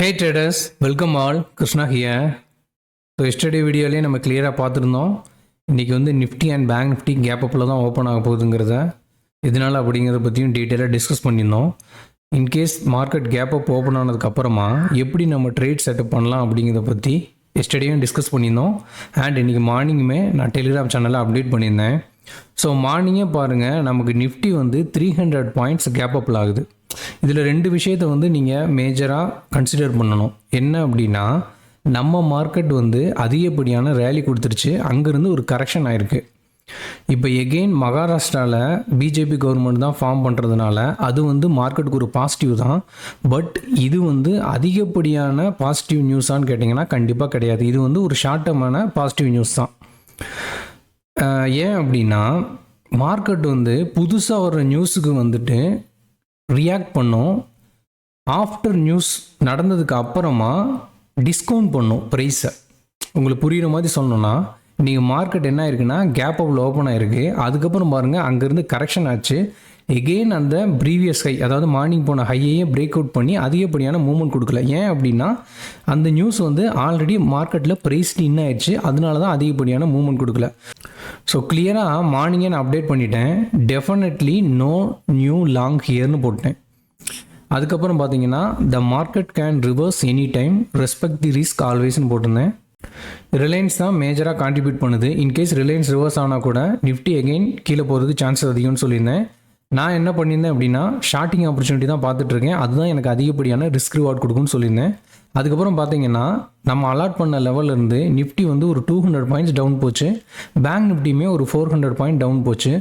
Hey traders, welcome all. Krishna here. So yesterday வீடியோலேயே நம்ம கிளியராக பார்த்துருந்தோம். இன்றைக்கி வந்து Nifty and bank Nifty gap அப்பில் தான் ஓப்பன் ஆக போகுதுங்கிறத இதனால் அப்படிங்கிறத பற்றியும் டீட்டெயிலாக டிஸ்கஸ் பண்ணியிருந்தோம். In case market cap up open ஆனதுக்கப்புறமா எப்படி நம்ம ட்ரேட் செட்டப் பண்ணலாம் அப்படிங்கிறத பற்றி எஸ்டர்டேயும் டிஸ்கஸ் பண்ணியிருந்தோம். அண்ட் இன்றைக்கி மார்னிங்குமே நான் டெலிகிராம் சேனலில் அப்டேட் பண்ணியிருந்தேன். ஸோ மார்னிங்கே பாருங்கள், நமக்கு நிஃப்டி வந்து 300 பாயிண்ட்ஸ் கேப் அப்பில் ஆகுது. இதில் ரெண்டு விஷயத்தை வந்து நீங்கள் மேஜராக கன்சிடர் பண்ணணும். என்ன அப்படின்னா, நம்ம மார்க்கெட் வந்து அதிகப்படியான ரேலி கொடுத்துருச்சு, அங்கேருந்து ஒரு கரெக்ஷன் ஆகிருக்கு. இப்போ எகெயின் மகாராஷ்டிராவில் பிஜேபி கவர்மெண்ட் தான் ஃபார்ம் பண்ணுறதுனால அது வந்து மார்க்கெட்டுக்கு ஒரு பாசிட்டிவ் தான். பட் இது வந்து அதிகப்படியான பாசிட்டிவ் நியூஸான்னு கேட்டிங்கன்னா கண்டிப்பாக கிடையாது. இது வந்து ஒரு ஷார்ட் டர்மான பாசிட்டிவ் நியூஸ் தான். ஏன் அப்படின்னா, மார்க்கெட் வந்து புதுசாக வர்ற நியூஸுக்கு வந்துட்டு ரியாக்ட் பண்ணும். ஆஃப்டர் நியூஸ் நடந்ததுக்கு அப்புறமா டிஸ்கவுண்ட் பண்ணும் ப்ரைஸை. உங்களுக்கு புரிகிற மாதிரி சொல்லணும்னா, நீங்கள் மார்க்கெட் என்ன ஆயிருக்குன்னா கேப் அப்பில் ஓப்பன் ஆகிருக்கு. அதுக்கப்புறம் பாருங்கள், அங்கேருந்து கரெக்ஷன் ஆச்சு. எகெயின் அந்த ப்ரீவியஸ் ஹை, அதாவது மார்னிங் போன ஹையையே பிரேக் அவுட் பண்ணி அதிகப்படியான மூவ்மெண்ட் கொடுக்கல. ஏன் அப்படின்னா, அந்த நியூஸ் வந்து ஆல்ரெடி மார்க்கெட்டில் ப்ரைஸ் இன் ஆயிடுச்சு, அதனால தான் அதிகப்படியான மூவ்மெண்ட் கொடுக்கல. ஸோ கிளியராக மார்னிங்கே நான் அப்டேட் பண்ணிட்டேன். டெஃபினெட்லி நோ நியூ லாங் ஹியர்னு போட்டேன். அதுக்கப்புறம் பார்த்தீங்கன்னா, the market can reverse any time, respect the risk ஆல்வேஸ்னு போட்டிருந்தேன். ரிலையன்ஸ் தான் மேஜராக கான்ட்ரிபியூட் பண்ணுது. இன்கேஸ் ரிலையன்ஸ் ரிவர்ஸ் ஆனால் கூட நிஃப்டி எகெயின் கீழே போகிறதுக்கு சான்சஸ் அதிகம்னு சொல்லியிருந்தேன். நான் என்ன பண்ணியிருந்தேன் அப்படின்னா, ஷார்ட்டிங் ஆப்பர்ச்சுனிட்டி தான் பார்த்துட்ருக்கேன். அதுதான் எனக்கு அதிகப்படியான ரிஸ்க் ரிவார்ட் கொடுக்குன்னு சொல்லியிருந்தேன். அதுக்கப்புறம் பார்த்தீங்கன்னா, நம்ம அலாட் பண்ண லெவலிருந்து நிஃப்டி வந்து ஒரு 200 பாயிண்ட்ஸ் டவுன் போச்சு. பேங்க் நிஃப்டியுமே ஒரு 400 பாயிண்ட் டவுன் போச்சு.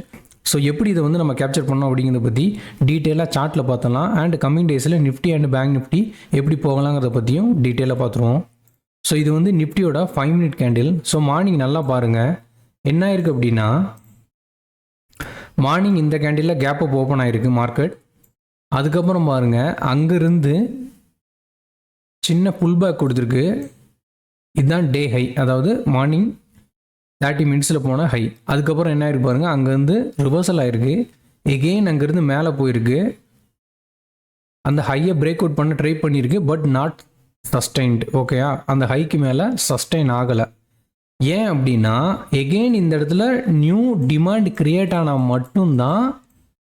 ஸோ எப்படி இதை வந்து நம்ம கேப்சர் பண்ணோம் அப்படிங்கிறத பற்றி டீட்டெயிலாக சார்ட்டில் பார்த்தலாம். அண்ட் கம்மிங் டேஸில் நிஃப்டி அண்ட் பேங்க் நிஃப்டி எப்படி போகலாங்கிறத பற்றியும் டீட்டெயிலாக பார்த்துருவோம். ஸோ இது வந்து நிஃப்டியோட 5 மினிட் கேண்டில். ஸோ மார்னிங் நல்லா பாருங்கள், என்ன ஆயிருக்கு அப்படின்னா, மார்னிங் இந்த கேண்டிலில் கேப் அப் ஓப்பன் ஆகிருக்கு மார்க்கெட். அதுக்கப்புறம் பாருங்கள், அங்கேருந்து சின்ன புல் பேக் கொடுத்துருக்கு. இதுதான் டே ஹை, அதாவது மார்னிங் 30 மினிட்ஸில் போன ஹை. அதுக்கப்புறம் என்ன ஆயிருக்கு பாருங்கள், அங்கேருந்து ரிவர்சல் ஆகிருக்கு. எகெயின் அங்கேருந்து மேலே போயிருக்கு. அந்த ஹையை பிரேக் அவுட் பண்ண ட்ரை பண்ணியிருக்கு, பட் நாட் சஸ்டைன்டு. ஓகேயா, அந்த ஹைக்கு மேலே சஸ்டைன் ஆகலை. ஏன் அப்படின்னா, எகெயின் இந்த இடத்துல நியூ டிமாண்ட் கிரியேட் ஆனால் மட்டும்தான்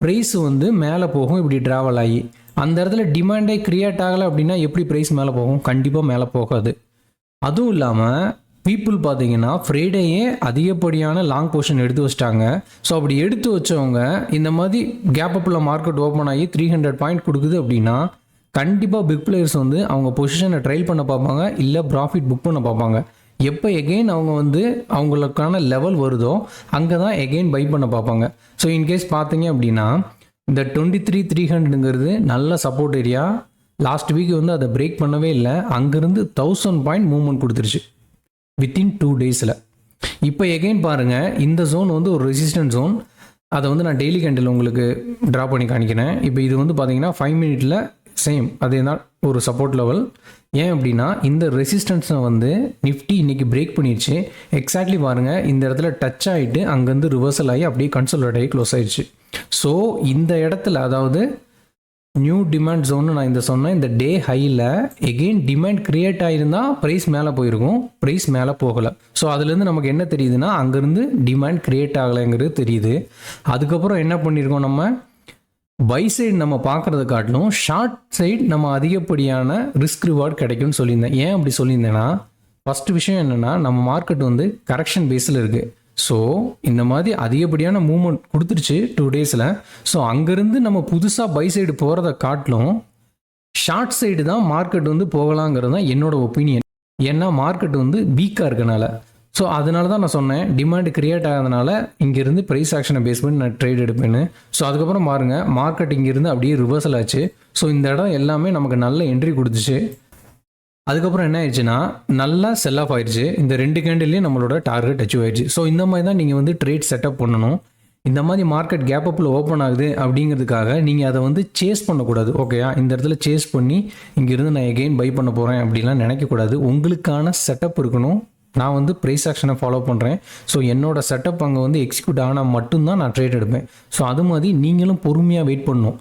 ப்ரைஸ் வந்து மேலே போகும். இப்படி ட்ராவல் ஆகி அந்த இடத்துல டிமாண்டே கிரியேட் ஆகலை அப்படின்னா எப்படி ப்ரைஸ் மேலே போகும்? கண்டிப்பாக மேலே போகாது. அதுவும் இல்லாமல் பீப்புள் பார்த்தீங்கன்னா ஃப்ரைடேயே அதிகப்படியான லாங் பொசிஷன் எடுத்து வச்சிட்டாங்க. ஸோ அப்படி எடுத்து வச்சவங்க இந்த மாதிரி கேப் அப்பில் மார்க்கெட் ஓப்பன் ஆகி 300 பாயிண்ட் கொடுக்குது அப்படின்னா கண்டிப்பாக பிக் பிளேயர்ஸ் வந்து அவங்க பொசிஷனை ட்ரைல் பண்ண பார்ப்பாங்க, இல்லை ப்ராஃபிட் புக் பண்ண பார்ப்பாங்க. எப்போ எகெயின் அவங்க வந்து அவங்களுக்கான லெவல் வருதோ அங்கே தான் எகெயின் பை பண்ண பார்ப்பாங்க. ஸோ இன்கேஸ் பார்த்தீங்க அப்படின்னா, இந்த 23,300ங்கிறது நல்ல சப்போர்ட் ஏரியா. லாஸ்ட் வீக் வந்து அதை பிரேக் பண்ணவே இல்லை. அங்கேருந்து 1000 பாயிண்ட் மூவ்மெண்ட் கொடுத்துருச்சு வித்தின் 2 டேஸில். இப்போ எகெயின் பாருங்கள், இந்த ஜோன் வந்து ஒரு ரெசிஸ்டன்ட் ஜோன். அதை வந்து நான் டெய்லி கேண்டில் உங்களுக்கு ட்ரா பண்ணி காணிக்கிறேன். இப்போ இது வந்து பார்த்தீங்கன்னா 5 மினிட்ல சேம் அதே தான் ஒரு சப்போர்ட் லெவல். ஏன் அப்படின்னா, இந்த ரெசிஸ்டன்ஸை வந்து நிஃப்டி இன்றைக்கி பிரேக் பண்ணிடுச்சு. எக்ஸாக்ட்லி பாருங்கள், இந்த இடத்துல டச் ஆகிட்டு அங்கேருந்து ரிவர்சல் ஆகி அப்படியே கன்சல்டேட் ஆகி க்ளோஸ் ஆயிடுச்சு. ஸோ இந்த இடத்துல, அதாவது நியூ டிமாண்ட் ஜோன்னு நான் இந்த சொன்னேன், இந்த டே ஹையில் எகெயின் டிமாண்ட் கிரியேட் ஆகிருந்தால் ப்ரைஸ் மேலே போயிருக்கும், ப்ரைஸ் மேலே போகலை. ஸோ அதுலேருந்து நமக்கு என்ன தெரியுதுன்னா, அங்கேருந்து டிமாண்ட் கிரியேட் ஆகலைங்கிறது தெரியுது. அதுக்கப்புறம் என்ன பண்ணியிருக்கோம், நம்ம பை சைடு நம்ம பார்க்குறத காட்டிலும் ஷார்ட் சைடு நம்ம அதிகப்படியான ரிஸ்க் ரிவார்ட் கிடைக்கும்னு சொல்லியிருந்தேன். ஏன் அப்படி சொல்லியிருந்தேன்னா, ஃபஸ்ட்டு விஷயம் என்னென்னா, நம்ம மார்க்கெட் வந்து கரெக்ஷன் பேஸில் இருக்குது. ஸோ இந்த மாதிரி அதிகப்படியான மூவ்மெண்ட் கொடுத்துருச்சு 2 டேஸில். ஸோ அங்கேருந்து நம்ம புதுசாக பை சைடு போகிறத காட்டிலும் ஷார்ட் சைடு தான் மார்க்கெட் வந்து போகலாங்கிறது தான் என்னோட ஒப்பீனியன். ஏன்னா மார்க்கெட் வந்து வீக்காக இருக்கனால. ஸோ அதனால தான் நான் சொன்னேன், டிமாண்ட் கிரியேட் ஆகிறதுனால இங்கேருந்து ப்ரைஸ் ஆக்ஷனை பேஸ் பண்ணி நான் ட்ரேட் எடுப்பேன்னு. ஸோ அதுக்கப்புறம் பாருங்கள், மார்க்கெட் இங்கேருந்து அப்படியே ரிவர்சல் ஆச்சு. ஸோ இந்த இடம் எல்லாமே நமக்கு நல்ல என்ட்ரி கொடுத்துச்சு. அதுக்கப்புறம் என்ன ஆயிடுச்சுன்னா, நல்லா செல் ஆஃப் ஆயிடுச்சு. இந்த 2 கேண்டில்லையும் நம்மளோட டார்கெட் அச்சீவ் ஆயிடுச்சு. ஸோ இந்த மாதிரி தான் நீங்கள் வந்து ட்ரேட் செட்டப் பண்ணணும். இந்த மாதிரி மார்க்கெட் கேப் அப்பில் ஓப்பன் ஆகுது அப்படிங்கிறதுக்காக நீங்கள் அதை வந்து சேஸ் பண்ணக்கூடாது. ஓகேயா, இந்த இடத்துல சேஸ் பண்ணி இங்கேருந்து நான் எகெயின் பை பண்ண போகிறேன் அப்படின்லாம் நினைக்கக்கூடாது. உங்களுக்கான செட்டப் இருக்கணும். நான் வந்து ப்ரைஸ் ஆக்ஷனை ஃபாலோ பண்ணுறேன். ஸோ என்னோட செட்டப் அங்கே வந்து எக்ஸிக்யூட் ஆனால் மட்டும்தான் நான் ட்ரேட் எடுப்பேன். ஸோ அது மாதிரி நீங்களும் பொறுமையாக வெயிட் பண்ணணும்.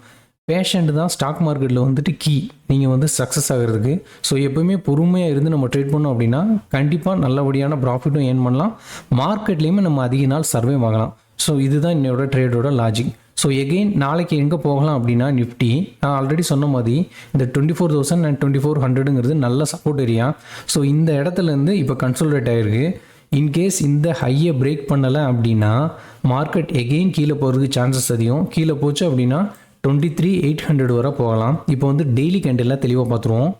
பேஷண்ட் தான் ஸ்டாக் மார்க்கெட்டில் வந்துட்டு கீ நீங்கள் வந்து சக்ஸஸ் ஆகிறதுக்கு. ஸோ எப்போயுமே பொறுமையாக இருந்து நம்ம ட்ரேட் பண்ணோம் அப்படின்னா கண்டிப்பாக நல்லபடியான ப்ராஃபிட்டும் ஏர்ன் பண்ணலாம், மார்க்கெட்லேயுமே நம்ம அதிக நாள் சர்வே ஆகலாம். ஸோ இதுதான் என்னோட ட்ரேடோட லாஜிக். ஸோ எகெயின் நாளைக்கு எங்கே போகலாம் அப்படின்னா நிஃப்டி நான் ஆல்ரெடி சொன்ன மாதிரி இந்த 24,000 and 2400ங்கிறது நல்ல சப்போர்ட் ஏரியா. ஸோ இந்த இடத்துலேருந்து இப்போ கன்சோலிடேட் ஆகிருக்கு. இன்கேஸ் இந்த ஹையை பிரேக் பண்ணலை அப்படின்னா மார்க்கெட் எகெயின் கீழே போகிறதுக்கு சான்சஸ் அதிகம். கீழே போச்சு அப்படின்னா 23,800 வரை போகலாம். இப்போ வந்து டெய்லி கேண்டில்லாம் தெளிவாக பார்த்துருவோம்.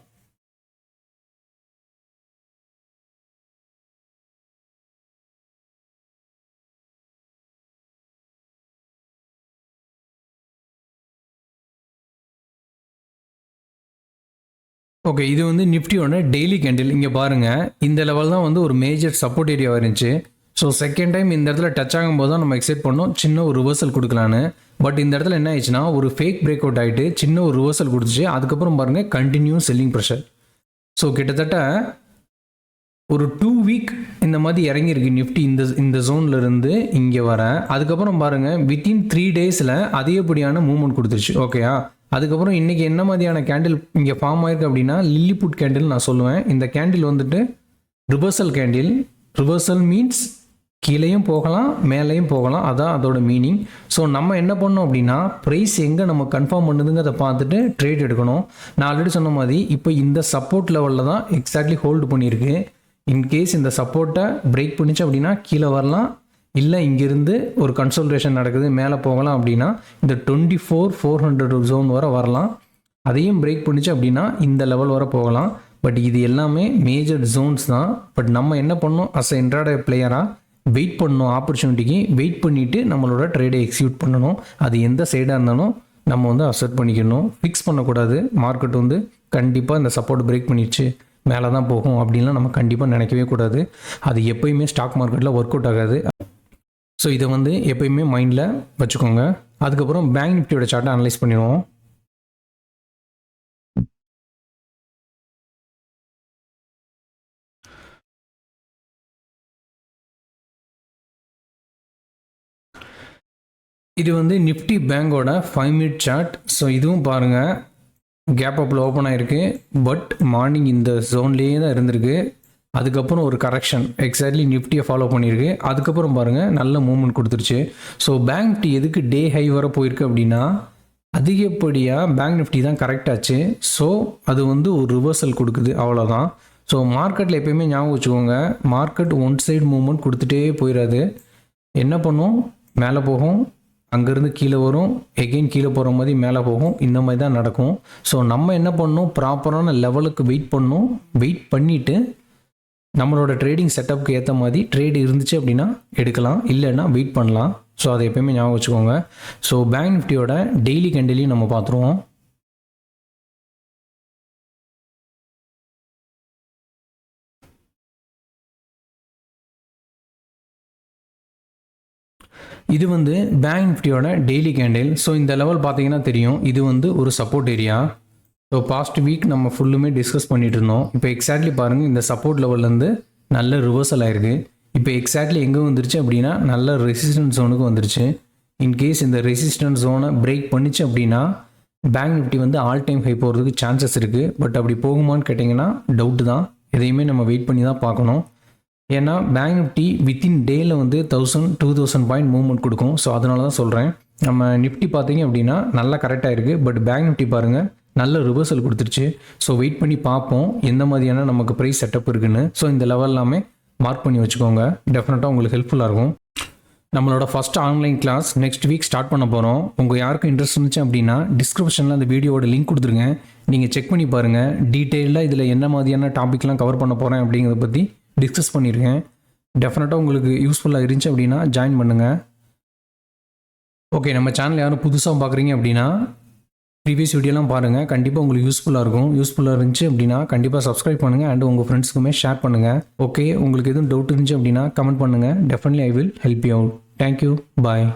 ஓகே, இது வந்து நிஃப்டியோட டெய்லி கேண்டில். இங்கே பாருங்கள், இந்த லெவல் தான் வந்து ஒரு மேஜர் சப்போர்ட் ஏரியாவாக இருந்துச்சு. ஸோ செகண்ட் டைம் இந்த இடத்துல டச் ஆகும்போது தான் நம்ம எக்ஸைட் பண்ணோம் சின்ன ஒரு ரிவர்சல் கொடுக்கலான்னு. பட் இந்த இடத்துல என்ன ஆயிடுச்சுன்னா ஒரு ஃபேக் பிரேக் அவுட் ஆகிட்டு சின்ன ஒரு ரிவர்சல் கொடுத்துச்சு. அதுக்கப்புறம் பாருங்கள் கண்டினியூ செல்லிங் ப்ரெஷர். ஸோ கிட்டத்தட்ட ஒரு 2 வீக் இந்த மாதிரி இறங்கியிருக்கு நிஃப்டி இந்த ஜோனில் இருந்து இங்கே வர. அதுக்கப்புறம் பாருங்கள் வித்தின் 3 டேஸில் அதிகப்படியான மூவ்மெண்ட் கொடுத்துருச்சு. ஓகேயா, அதுக்கப்புறம் இன்றைக்கி என்ன மாதிரியான கேண்டில் இங்கே ஃபார்ம் ஆயிருக்கு அப்படின்னா லில்லிபுட் கேண்டில் நான் சொல்லுவேன். இந்த கேண்டில் வந்துட்டு ரிவர்சல் கேண்டில். ரிவர்சல் மீன்ஸ் கீழேயும் போகலாம் மேலேயும் போகலாம், அதான் அதோட மீனிங். ஸோ நம்ம என்ன பண்ணோம் அப்படின்னா ப்ரைஸ் எங்கே நம்ம கன்ஃபார்ம் பண்ணுதுங்கிறத பார்த்துட்டு ட்ரேட் எடுக்கணும். நான் ஆல்ரெடி சொன்ன மாதிரி இப்போ இந்த சப்போர்ட் லெவலில் தான் எக்ஸாக்ட்லி ஹோல்டு பண்ணியிருக்கு. இன்கேஸ் இந்த சப்போர்ட்டை பிரேக் பண்ணிச்சு அப்படின்னா கீழே வரலாம், இல்லை இங்கேருந்து ஒரு கன்சல்டேஷன் நடக்குது மேலே போகலாம் அப்படின்னா இந்த 24,400 ஜோன் வரை வரலாம். அதையும் பிரேக் பண்ணிச்சு அப்படின்னா இந்த லெவல் வரை போகலாம். பட் இது எல்லாமே மேஜர் ஜோன்ஸ் தான். பட் நம்ம என்ன பண்ணோம் அஸ் அ இன்ட்ராடே பிளேயராக வெயிட் பண்ணணும், ஆப்பர்ச்சுனிட்டிக்கு வெயிட் பண்ணிவிட்டு நம்மளோட ட்ரேடை எக்ஸிக்யூட் பண்ணணும். அது எந்த சைடாக இருந்தாலும் நம்ம வந்து அக்செப்ட் பண்ணிக்கணும், ஃபிக்ஸ் பண்ணக்கூடாது. மார்க்கெட் வந்து கண்டிப்பாக இந்த சப்போர்ட் பிரேக் பண்ணிடுச்சு மேலே தான் போகும் அப்படின்லாம் நம்ம கண்டிப்பாக நினைக்கவே கூடாது. அது எப்போயுமே ஸ்டாக் மார்க்கெட்டில் ஒர்க் அவுட் ஆகாது. ஸோ இதை வந்து எப்போயுமே மைண்டில் வச்சுக்கோங்க. அதுக்கப்புறம் பேங்க் நிஃப்டியோட சார்ட்டை அனலைஸ் பண்ணிடுவோம். இது வந்து நிஃப்டி பேங்கோட 5 மினிட் சார்ட். ஸோ இதுவும் பாருங்கள் கேப் அப்பில் ஓப்பன் ஆகிருக்கு. பட் மார்னிங் இந்த ஜோன்லேயே தான் இருந்திருக்கு. அதுக்கப்புறம் ஒரு கரெக்ஷன் எக்ஸாக்ட்லி நிஃப்டியை ஃபாலோ பண்ணியிருக்கு. அதுக்கப்புறம் பாருங்கள் நல்ல மூவ்மெண்ட் கொடுத்துருச்சு. ஸோ பேங்க் நிஃப்டி எதுக்கு டே ஹை வர போயிருக்கு அப்படின்னா அதிகப்படியாக பேங்க் நிஃப்டி தான் கரெக்ட் ஆச்சு. ஸோ அது வந்து ஒரு ரிவர்சல் கொடுக்குது, அவ்வளோதான். ஸோ மார்க்கெட்டில் எப்போயுமே ஞாபகம் வச்சுக்கோங்க, மார்க்கெட் ஒன் சைடு மூவ்மெண்ட் கொடுத்துட்டே போயிடாது. என்ன பண்ணும், மேலே போகும், அங்கேருந்து கீழே வரும், எகெயின் கீழே போகிற மாதிரி மேலே போகும், இந்த மாதிரி தான் நடக்கும். ஸோ நம்ம என்ன பண்ணணும், ப்ராப்பரான லெவலுக்கு வெயிட் பண்ணணும். வெயிட் பண்ணிவிட்டு நம்மளோட ட்ரேடிங் செட்டப்புக்கு ஏற்ற மாதிரி ட்ரேடு இருந்துச்சு அப்படின்னா எடுக்கலாம், இல்லைன்னா வெயிட் பண்ணலாம். ஸோ அதை எப்போயுமே ஞாபகம் வச்சுக்கோங்க. ஸோ பேங்க் நிஃப்டியோட டெய்லி கேண்டிலையும் நம்ம பார்த்துருவோம். இது வந்து பேங்க் நிஃப்டியோட டெய்லி கேண்டில். ஸோ இந்த லெவல் பார்த்தீங்கன்னா தெரியும், இது வந்து ஒரு support area. So past week நம்ம ஃபுல்லுமே டிஸ்கஸ் பண்ணிட்டு இருந்தோம். இப்போ எக்ஸாக்ட்லி பாருங்கள் இந்த சப்போர்ட் லெவல்லேருந்து நல்ல ரிவர்சல் ஆயிருக்கு. இப்போ எக்ஸாக்ட்லி எங்கே வந்துருச்சு அப்படின்னா நல்ல ரெசிஸ்டன்ஸ் ஜோனுக்கு வந்துருச்சு. இன்கேஸ் இந்த ரெசிஸ்டன்ஸ் ஜோனை பிரேக் பண்ணிச்சு அப்படின்னா பேங்க் நிஃப்டி வந்து ஆல் டைம் ஹை போகிறதுக்கு சான்சஸ் இருக்குது. பட் அப்படி போகுமான்னு கேட்டிங்கன்னா டவுட்டு தான். எதையுமே நம்ம வெயிட் பண்ணி தான் பார்க்கணும். ஏன்னா பேங்க் நிஃப்டி வித்தின் டேயில் வந்து 1000-2000 பாயிண்ட் மூவ்மெண்ட் கொடுக்கும். ஸோ அதனால தான் சொல்கிறேன். நம்ம நிஃப்டி பார்த்தீங்க அப்படின்னா நல்லா கரெக்டாக இருக்குது. பட் பேங்க் நிஃப்டி பாருங்கள் நல்ல ரிவர்சல் கொடுத்துருச்சு. ஸோ வெயிட் பண்ணி பார்ப்போம் எந்த மாதிரியான நமக்கு ப்ரைஸ் செட்டப் இருக்குன்னு. ஸோ இந்த லெவல் எல்லாமே மார்க் பண்ணி வச்சுக்கோங்க, டெஃபினட்டாக உங்களுக்கு ஹெல்ப்ஃபுல்லாக இருக்கும். நம்மளோட first online class next week start பண்ண போகிறோம். உங்கள் யாருக்கும் இன்ட்ரெஸ்ட் இருந்துச்சு அப்படின்னா டிஸ்கிரிப்ஷனில் அந்த வீடியோட லிங்க் கொடுத்துருங்க, நீங்கள் செக் பண்ணி பாருங்கள். டீட்டெயிலாக இதில் என்ன மாதிரியான டாபிக்லாம் கவர் பண்ண போகிறேன் அப்படிங்கிறத பற்றி டிஸ்கஸ் பண்ணியிருக்கேன். டெஃபினட்டாக உங்களுக்கு யூஸ்ஃபுல்லாக இருந்துச்சு அப்படின்னா ஜாயின் பண்ணுங்கள். ஓகே, நம்ம சேனல் யாரும் புதுசாக பார்க்குறீங்க அப்படின்னா ப்ரீவியஸ் வீடியோலாம் பாருங்கள், கண்டிப்பாக உங்களுக்கு யூஸ்ஃபுல்லாக இருக்கும். யூஸ்ஃபுல்லாக இருந்துச்சு அப்படின்னா கண்டிப்பாக சப்ஸ்கிரைப் பண்ணுங்கள் அண்ட் உங்கள் ஃப்ரெண்ட்ஸுக்குமே ஷேர் பண்ணுங்கள். ஓகே, உங்களுக்கு எதுவும் டவுட் இருந்துச்சு அப்படின்னா கமெண்ட் பண்ணுங்கள். Definitely I will help you out. Thank you, bye.